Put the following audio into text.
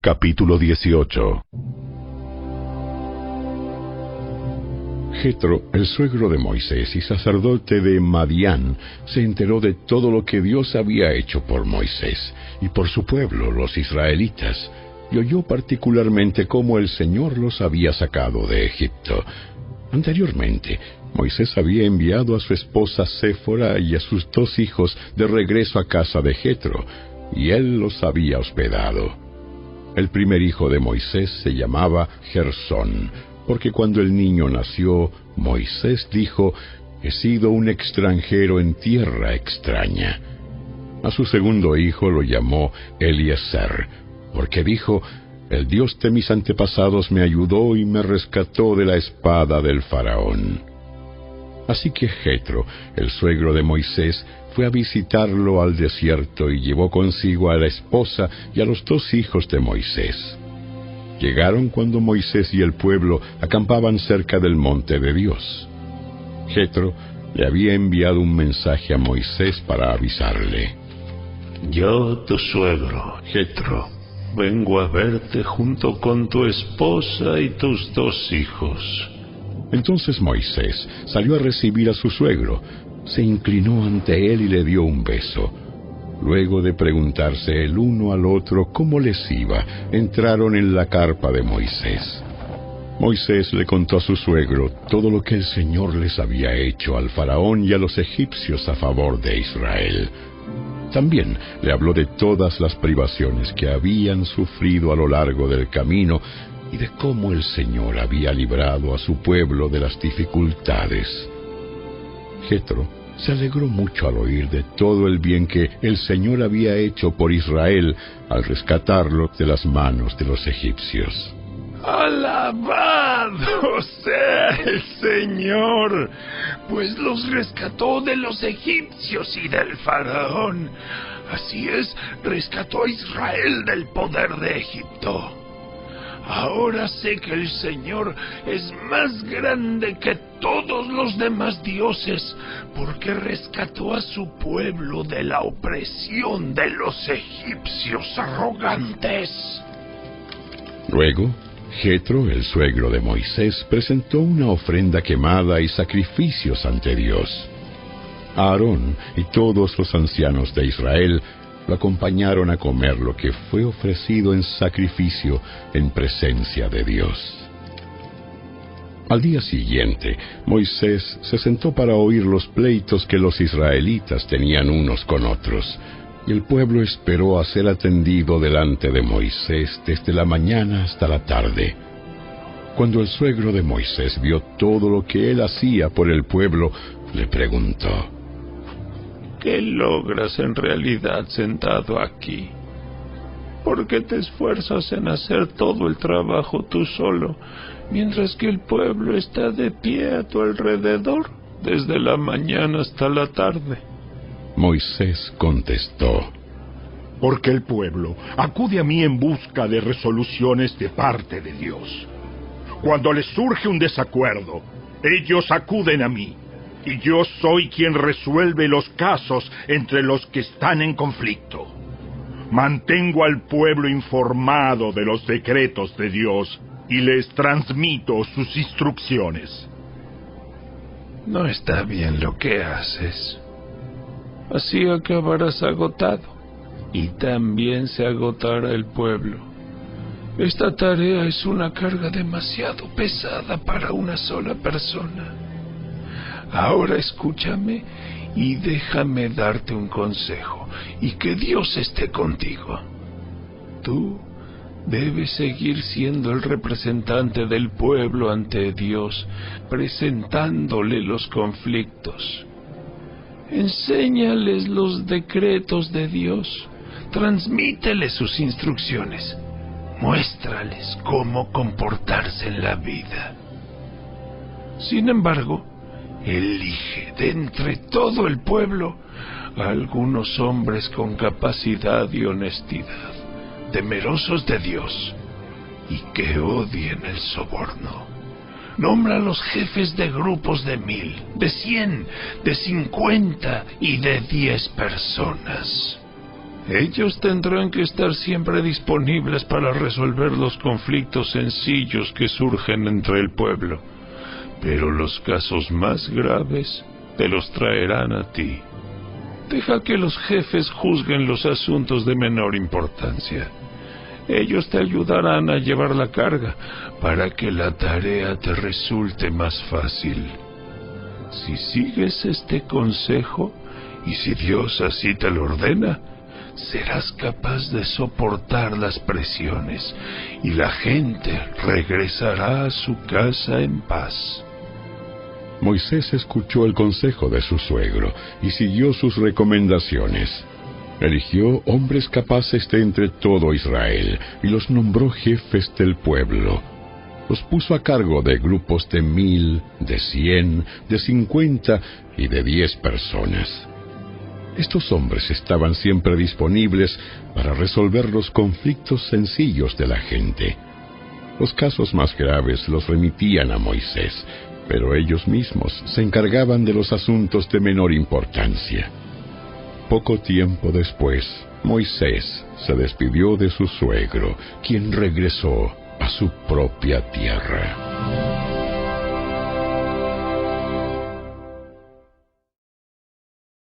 Capítulo 18. Jetro, el suegro de Moisés y sacerdote de Madián, se enteró de todo lo que Dios había hecho por Moisés y por su pueblo, los israelitas, y oyó particularmente cómo el Señor los había sacado de Egipto. Anteriormente, Moisés había enviado a su esposa Séfora y a sus 2 hijos de regreso a casa de Jetro, y él los había hospedado. El primer hijo de Moisés se llamaba Gersón, porque cuando el niño nació, Moisés dijo: «He sido un extranjero en tierra extraña». A su segundo hijo lo llamó Eliezer, porque dijo: «El Dios de mis antepasados me ayudó y me rescató de la espada del faraón». Así que Jetro, el suegro de Moisés, fue a visitarlo al desierto y llevó consigo a la esposa y a los 2 hijos de Moisés. Llegaron cuando Moisés y el pueblo acampaban cerca del monte de Dios. Jetro le había enviado un mensaje a Moisés para avisarle: «Yo, tu suegro, Jetro, vengo a verte junto con tu esposa y tus 2 hijos». Entonces Moisés salió a recibir a su suegro, se inclinó ante él y le dio un beso. Luego de preguntarse el uno al otro cómo les iba, entraron en la carpa de Moisés. Moisés le contó a su suegro todo lo que el Señor les había hecho al faraón y a los egipcios a favor de Israel. También le habló de todas las privaciones que habían sufrido a lo largo del camino y de cómo el Señor había librado a su pueblo de las dificultades. Jetro se alegró mucho al oír de todo el bien que el Señor había hecho por Israel al rescatarlo de las manos de los egipcios. ¡Alabado sea el Señor! Pues los rescató de los egipcios y del faraón. Así es, rescató a Israel del poder de Egipto. Ahora sé que el Señor es más grande que todos los demás dioses, porque rescató a su pueblo de la opresión de los egipcios arrogantes. Luego, Jetro, el suegro de Moisés, presentó una ofrenda quemada y sacrificios ante Dios. Aarón y todos los ancianos de Israel lo acompañaron a comer lo que fue ofrecido en sacrificio en presencia de Dios. Al día siguiente, Moisés se sentó para oír los pleitos que los israelitas tenían unos con otros, y el pueblo esperó a ser atendido delante de Moisés desde la mañana hasta la tarde. Cuando el suegro de Moisés vio todo lo que él hacía por el pueblo, le preguntó: ¿qué logras en realidad sentado aquí? ¿Por qué te esfuerzas en hacer todo el trabajo tú solo, mientras que el pueblo está de pie a tu alrededor, desde la mañana hasta la tarde? Moisés contestó: porque el pueblo acude a mí en busca de resoluciones de parte de Dios. Cuando les surge un desacuerdo, ellos acuden a mí, y yo soy quien resuelve los casos entre los que están en conflicto. Mantengo al pueblo informado de los decretos de Dios y les transmito sus instrucciones. No está bien lo que haces. Así acabarás agotado, y también se agotará el pueblo. Esta tarea es una carga demasiado pesada para una sola persona. Ahora escúchame y déjame darte un consejo, y que Dios esté contigo. Tú debes seguir siendo el representante del pueblo ante Dios, presentándole los conflictos. Enséñales los decretos de Dios, transmíteles sus instrucciones, muéstrales cómo comportarse en la vida. Sin embargo, elige de entre todo el pueblo a algunos hombres con capacidad y honestidad, temerosos de Dios y que odien el soborno. Nombra a los jefes de grupos de 1000, de 100, de 50 y de 10 personas. Ellos tendrán que estar siempre disponibles para resolver los conflictos sencillos que surgen entre el pueblo, pero los casos más graves te los traerán a ti. Deja que los jefes juzguen los asuntos de menor importancia. Ellos te ayudarán a llevar la carga para que la tarea te resulte más fácil. Si sigues este consejo, y si Dios así te lo ordena, serás capaz de soportar las presiones, y la gente regresará a su casa en paz. Moisés escuchó el consejo de su suegro y siguió sus recomendaciones. Eligió hombres capaces de entre todo Israel y los nombró jefes del pueblo. Los puso a cargo de grupos de 1000, de 100, de 50 y de 10 personas. Estos hombres estaban siempre disponibles para resolver los conflictos sencillos de la gente. Los casos más graves los remitían a Moisés, pero ellos mismos se encargaban de los asuntos de menor importancia. Poco tiempo después, Moisés se despidió de su suegro, quien regresó a su propia tierra.